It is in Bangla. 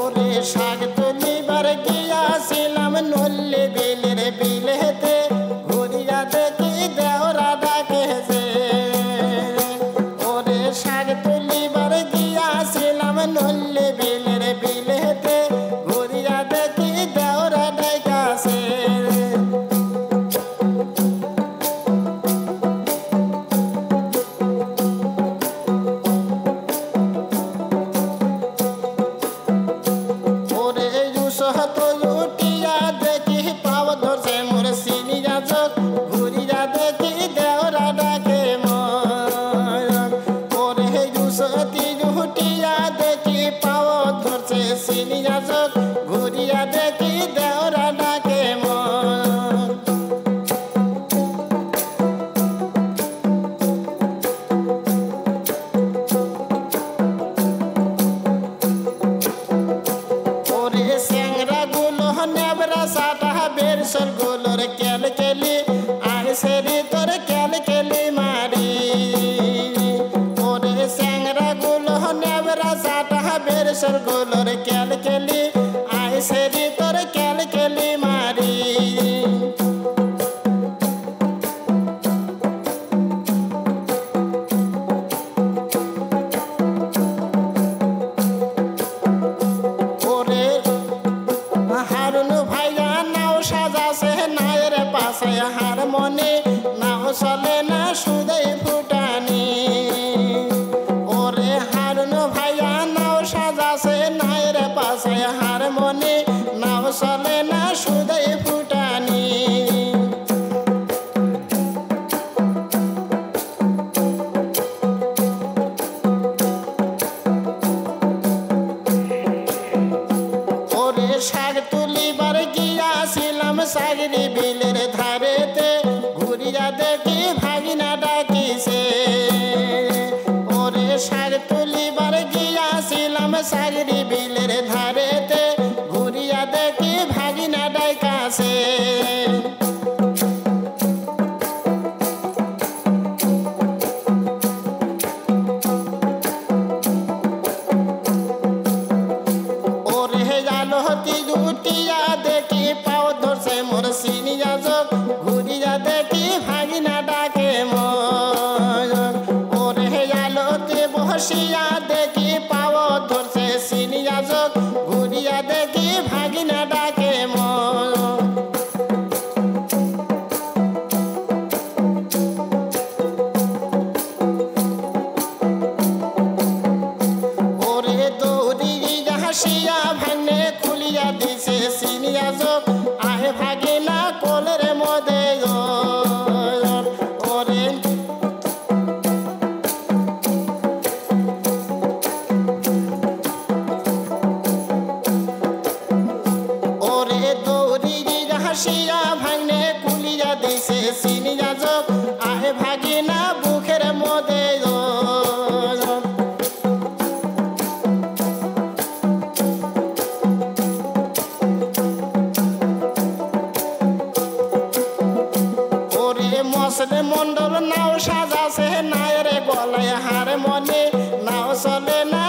ওরে শাক তুলিবার গিয়াছিলাম নল্লি বিলের বিলেতে, ঘুরিয়া দেখি দেওরা ডাকেছে। ওরে শাক তুলিবার গিয়াছিলাম নল্লি বিলের বিলেতে, ঘুরিয়া দেখি দেওরা ডাকাছে। উঠিয়া দেখি পাও ধরছে মোর সিনিয়া চোখ, ঘুরিয়া দেখি দেওরা ডাকে মন। ওরে দুসতি উঠিয়া দেখি পাও ধরছে সিনিয়া চোখ, ঘুরিয়া দেখি দেওরা ডাকে মন। ওরে স্যাংরা গুলো নেবরা সাটা বেরসল গুলোর কেলকেলি আইসে রে তোর কেলকেলি মারি। ওরে স্যাংরা গুলো নেবরা সাটা বেরসল গুলোর কেলকেলি আইসে রে তোর কেলকেলি মারি। ওরে হারুন ভাইয়া নাও সাজাছে নায়ের পাশে হার মনে, নাও চলে না সুদে ফুটানি। ওরে হারুন ভাইয়া নাও সাজাছে নায়ের পাশে হার মনে, নাও চলে না সুদে ফুটানি। ওরে শাক তুলিবার গিয়াছিলাম সাগরি বিলের ধারেতে, ঘুরিয়া দেখি ভাগিনা ডাকিছে। ওরে শাক তুলিবার গিয়াছিলাম সাগরি বিলের ধারেতে, ঘুরিয়া দেখি ভাগিনা ডাকাছে। ওরে আলোহতি উঠিয়া দেখি পাও ধরছে মোর সিনিয়া চোখ, ঘুরিয়া দেখি ভাগিনা ডাকে মন। ওরে আলোতে বসিয়া দেখি পাও ধরছে সিনিয়া চোখ, ঘুরিয়া দেখি ভাগিনা ডাকে মন। ওরে দৌড়িয়া হাসিয়া ভাঙনে খুলিয়া দিছে সিনিয়া চোখ, আহে ভাগিনা কোলের মধ্যে। ওরে ওরে দৌড়িয়া হাসিয়া ভাঙনে খুলিয়া দিছে সিনিয়া চোখ, আহে ভাগিনা বুকের মধ্যে। মসলে মন্ডল নাও সাজাছে নায়ের গলায় হার মনে, নাও চলে না